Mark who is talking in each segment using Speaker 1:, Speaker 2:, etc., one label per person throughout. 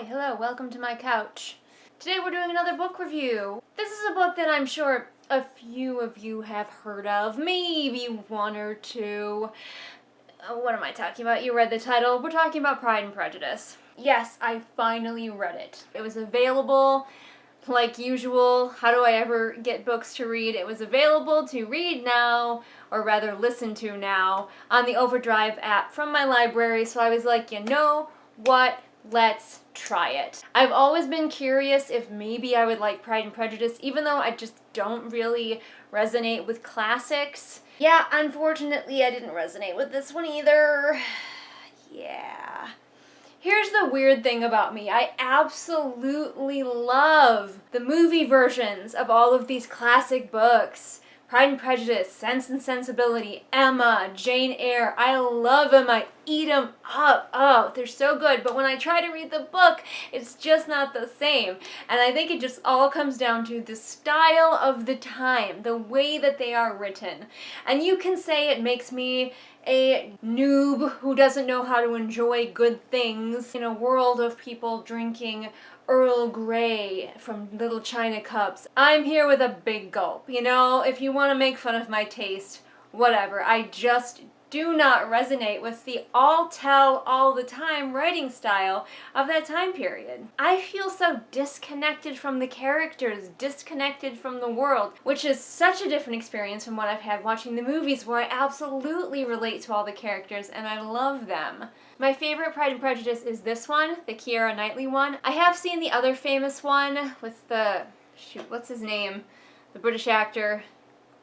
Speaker 1: Hi, hello, welcome to my couch. Today we're doing another book review. This is a book that I'm sure a few of you have heard of, maybe one or two. What am I talking about? You read the title. We're talking about Pride and Prejudice. Yes, I finally read it. It was available, like usual. How do I ever get books to read? It was available to read now, or rather listen to now, on the Overdrive app from my library, so I was like, you know what? Let's try it. I've always been curious if maybe I would like Pride and Prejudice, even though I just don't really resonate with classics. Yeah, unfortunately I didn't resonate with this one either. Yeah. Here's the weird thing about me. I absolutely love the movie versions of all of these classic books. Pride and Prejudice, Sense and Sensibility, Emma, Jane Eyre. I love them. I eat them up. Oh, they're so good. But when I try to read the book, it's just not the same. And I think it just all comes down to the style of the time, the way that they are written. And you can say it makes me a noob who doesn't know how to enjoy good things in a world of people drinking Earl Grey from little china cups. I'm here with a big gulp, you know? If you want to make fun of my taste, whatever. I just do not resonate with the all-tell, all-the-time writing style of that time period. I feel so disconnected from the characters, disconnected from the world, which is such a different experience from what I've had watching the movies, where I absolutely relate to all the characters and I love them. My favorite Pride and Prejudice is this one, the Keira Knightley one. I have seen the other famous one with the, shoot, what's his name? The British actor,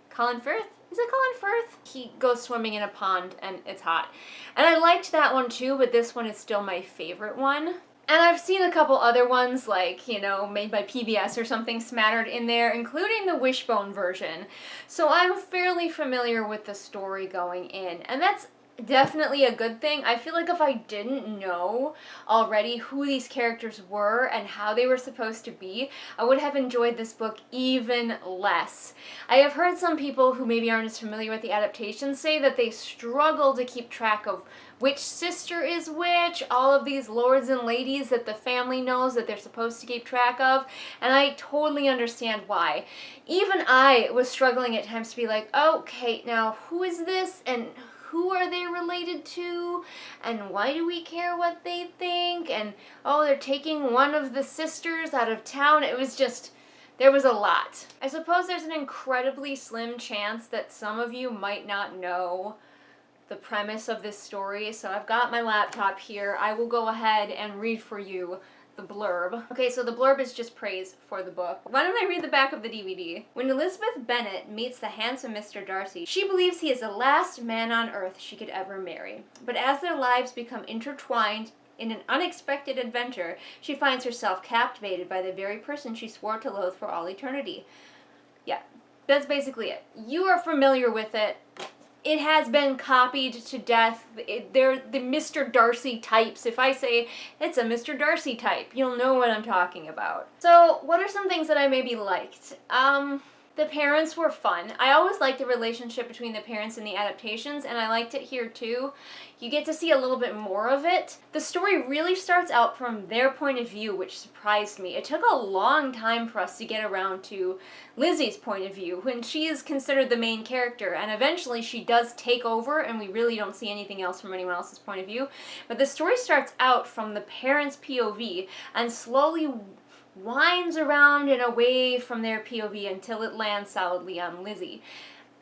Speaker 1: Colin Firth? Is it Colin Firth? He goes swimming in a pond and it's hot. And I liked that one too, but this one is still my favorite one. And I've seen a couple other ones, like, you know, made by PBS or something smattered in there, including the Wishbone version. So I'm fairly familiar with the story going in. And that's definitely a good thing. I feel like if I didn't know already who these characters were and how they were supposed to be, I would have enjoyed this book even less. I have heard some people who maybe aren't as familiar with the adaptations say that they struggle to keep track of which sister is which, all of these lords and ladies that the family knows that they're supposed to keep track of, and I totally understand why. Even I was struggling at times to be like, okay, now who is this, and who are they related to, and why do we care what they think, and oh, they're taking one of the sisters out of town. It was just, there was a lot. I suppose there's an incredibly slim chance that some of you might not know the premise of this story, so I've got my laptop here. I will go ahead and read for you the blurb. Okay, so the blurb is just praise for the book. Why don't I read the back of the DVD? When Elizabeth Bennet meets the handsome Mr. Darcy, she believes he is the last man on earth she could ever marry. But as their lives become intertwined in an unexpected adventure, she finds herself captivated by the very person she swore to loathe for all eternity. Yeah, that's basically it. You are familiar with it. It has been copied to death. They're the Mr. Darcy types. If I say it's a Mr. Darcy type, you'll know what I'm talking about. So, what are some things that I maybe liked? The parents were fun. I always liked the relationship between the parents in the adaptations, and I liked it here too. You get to see a little bit more of it. The story really starts out from their point of view, which surprised me. It took a long time for us to get around to Lizzie's point of view, when she is considered the main character, and eventually she does take over, and we really don't see anything else from anyone else's point of view. But the story starts out from the parents' POV, and slowly winds around and away from their POV until it lands solidly on Lizzie.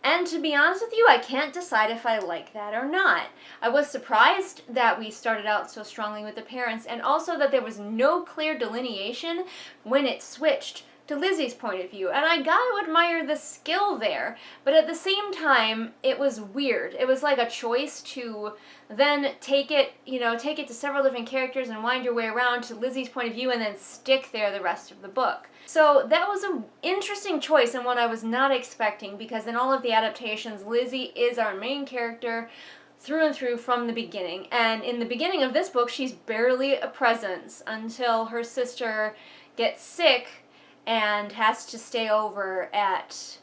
Speaker 1: And to be honest with you, I can't decide if I like that or not. I was surprised that we started out so strongly with the parents, and also that there was no clear delineation when it switched to Lizzie's point of view, and I gotta admire the skill there, but at the same time, it was weird. It was like a choice to then take it to several different characters and wind your way around to Lizzie's point of view and then stick there the rest of the book. So that was an interesting choice and one I was not expecting, because in all of the adaptations, Lizzie is our main character through and through from the beginning, and in the beginning of this book, she's barely a presence until her sister gets sick and has to stay over at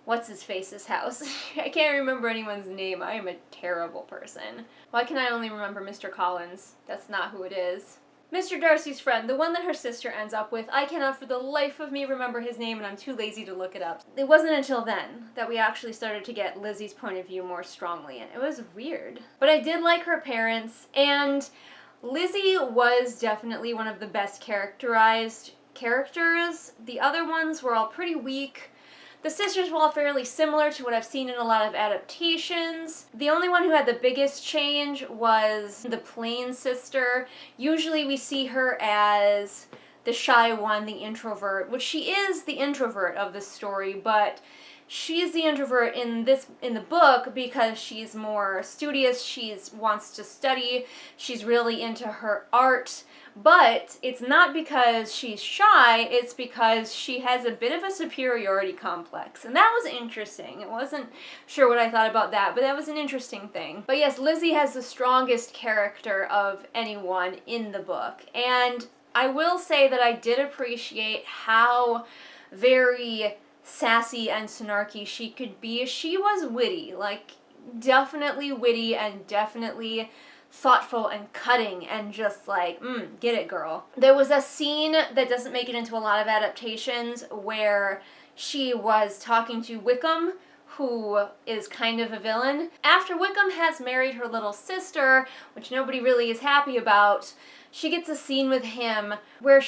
Speaker 1: what's-his-face's house. I can't remember anyone's name. I am a terrible person. Why can I only remember Mr. Collins? That's not who it is. Mr. Darcy's friend, the one that her sister ends up with, I cannot for the life of me remember his name and I'm too lazy to look it up. It wasn't until then that we actually started to get Lizzie's point of view more strongly, and it was weird. But I did like her parents, and Lizzie was definitely one of the best characterized characters. The other ones were all pretty weak. The sisters were all fairly similar to what I've seen in a lot of adaptations. The only one who had the biggest change was the plain sister. Usually we see her as the shy one, the introvert, which she is the introvert of the story, but she's the introvert in the book because she's more studious, she wants to study, she's really into her art. But it's not because she's shy, it's because she has a bit of a superiority complex. And that was interesting. I wasn't sure what I thought about that, but that was an interesting thing. But yes, Lizzie has the strongest character of anyone in the book. And I will say that I did appreciate how very sassy and snarky she could be. She was witty, like definitely witty and definitely thoughtful and cutting and just like, get it, girl. There was a scene that doesn't make it into a lot of adaptations where she was talking to Wickham, who is kind of a villain. After Wickham has married her little sister, which nobody really is happy about, she gets a scene with him where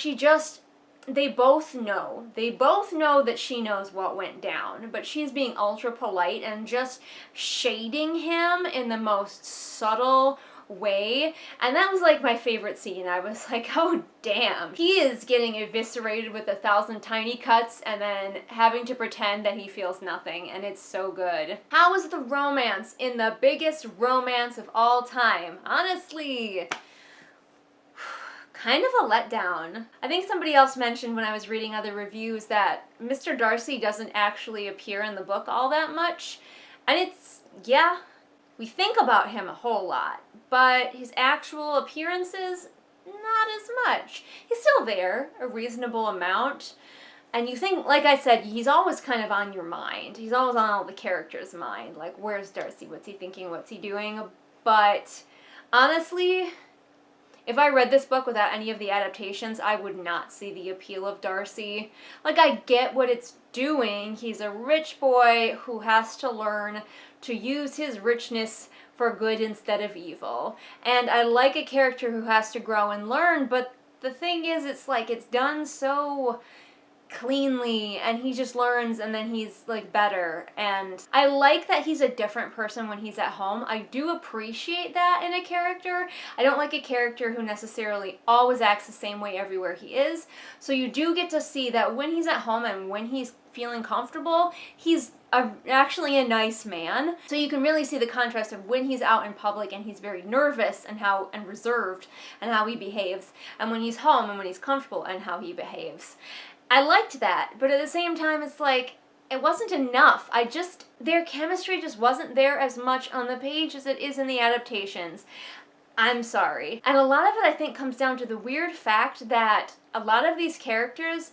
Speaker 1: they both know that she knows what went down, but she's being ultra polite and just shading him in the most subtle way, and that was like my favorite scene. I was like, oh damn, he is getting eviscerated with 1,000 tiny cuts and then having to pretend that he feels nothing, and it's so good. How was the romance in the biggest romance of all time? Honestly, kind of a letdown. I think somebody else mentioned when I was reading other reviews that Mr. Darcy doesn't actually appear in the book all that much, and it's, yeah, we think about him a whole lot, but his actual appearances, not as much. He's still there, a reasonable amount, and you think, like I said, he's always kind of on your mind. He's always on all the characters' mind, like, where's Darcy? What's he thinking? What's he doing? But honestly, if I read this book without any of the adaptations, I would not see the appeal of Darcy. Like, I get what it's doing. He's a rich boy who has to learn to use his richness for good instead of evil. And I like a character who has to grow and learn, but the thing is, it's like, it's done so cleanly, and he just learns and then he's like better. And I like that he's a different person when he's at home. I do appreciate that in a character. I don't like a character who necessarily always acts the same way everywhere he is. So you do get to see that when he's at home and when he's feeling comfortable, he's actually a nice man. So you can really see the contrast of when he's out in public and he's very nervous and reserved and how he behaves, and when he's home and when he's comfortable and how he behaves. I liked that, but at the same time, it's like, it wasn't enough. Their chemistry just wasn't there as much on the page as it is in the adaptations. I'm sorry. And a lot of it, I think, comes down to the weird fact that a lot of these characters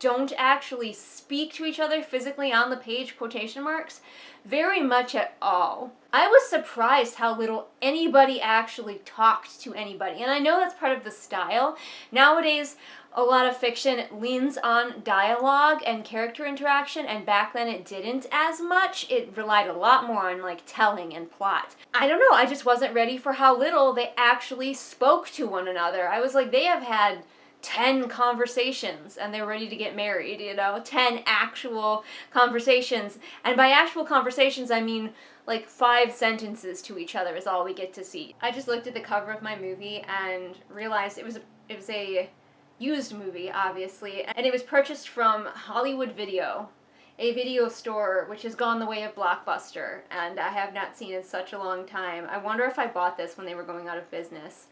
Speaker 1: don't actually speak to each other physically on the page, quotation marks, very much at all. I was surprised how little anybody actually talked to anybody, and I know that's part of the style. Nowadays, a lot of fiction leans on dialogue and character interaction, and back then it didn't as much. It relied a lot more on like telling and plot. I don't know, I just wasn't ready for how little they actually spoke to one another. I was like, they have had 10 conversations and they're ready to get married, 10 actual conversations. And by actual conversations, I mean like 5 sentences to each other is all we get to see. I just looked at the cover of my movie and realized it was a used movie, obviously, and it was purchased from Hollywood Video, a video store which has gone the way of Blockbuster, and I have not seen in such a long time. I wonder if I bought this when they were going out of business.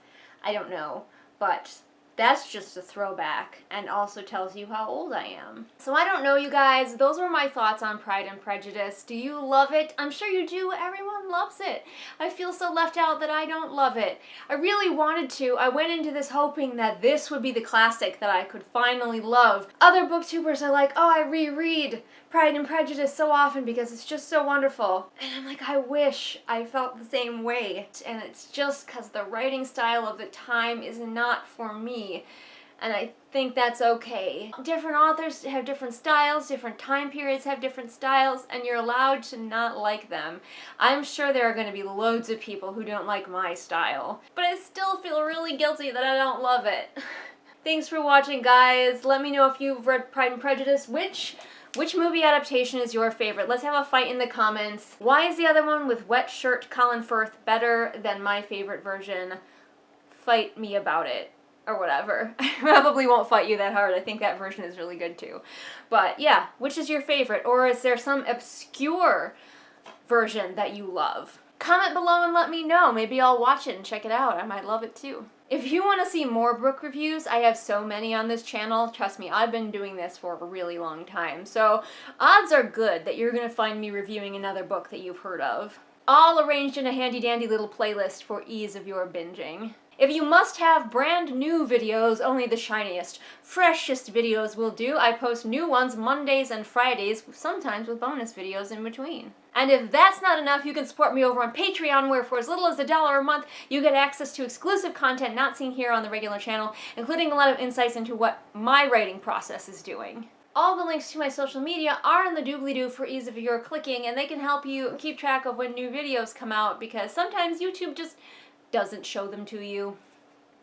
Speaker 1: I don't know, but that's just a throwback, and also tells you how old I am. So I don't know, you guys. Those were my thoughts on Pride and Prejudice. Do you love it? I'm sure you do. Everyone loves it. I feel so left out that I don't love it. I really wanted to. I went into this hoping that this would be the classic that I could finally love. Other booktubers are like, oh, I reread Pride and Prejudice so often because it's just so wonderful. And I'm like, I wish I felt the same way. And it's just because the writing style of the time is not for me. me. And I think that's okay. Different authors have different styles, different time periods have different styles, and you're allowed to not like them. I'm sure there are going to be loads of people who don't like my style, but I still feel really guilty that I don't love it. Thanks for watching, guys. Let me know if you've read Pride and Prejudice. Which movie adaptation is your favorite? Let's have a fight in the comments. Why is the other one with Wet Shirt Colin Firth better than my favorite version? Fight me about it. Or whatever. I probably won't fight you that hard. I think that version is really good too. But yeah, which is your favorite? Or is there some obscure version that you love? Comment below and let me know. Maybe I'll watch it and check it out. I might love it too. If you want to see more book reviews, I have so many on this channel. Trust me, I've been doing this for a really long time. So odds are good that you're going to find me reviewing another book that you've heard of. All arranged in a handy dandy little playlist for ease of your binging. If you must have brand new videos, only the shiniest, freshest videos will do. I post new ones Mondays and Fridays, sometimes with bonus videos in between. And if that's not enough, you can support me over on Patreon, where for as little as $1 a month, you get access to exclusive content not seen here on the regular channel, including a lot of insights into what my writing process is doing. All the links to my social media are in the doobly-doo for ease of your clicking, and they can help you keep track of when new videos come out, because sometimes YouTube just doesn't show them to you.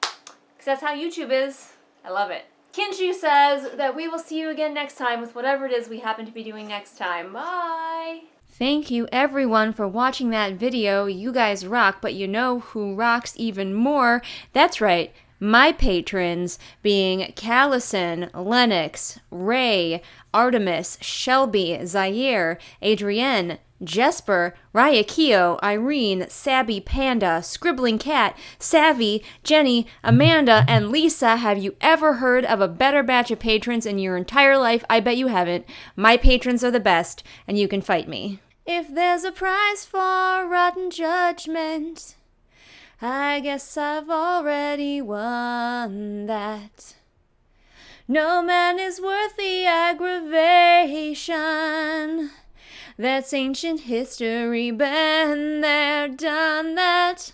Speaker 1: Because that's how YouTube is. I love it. Kinshu says that we will see you again next time with whatever it is we happen to be doing next time. Bye! Thank you everyone for watching that video. You guys rock, but you know who rocks even more? That's right, my patrons, being Callison, Lennox, Ray, Artemis, Shelby, Zaire, Adrienne, Jesper, Ryakio, Irene, Sabby Panda, Scribbling Cat, Savvy, Jenny, Amanda, and Lisa. Have you ever heard of a better batch of patrons in your entire life? I bet you haven't. My patrons are the best, and you can fight me. If there's a prize for rotten judgment, I guess I've already won that. No man is worth the aggravation. That's ancient history, been there, done that.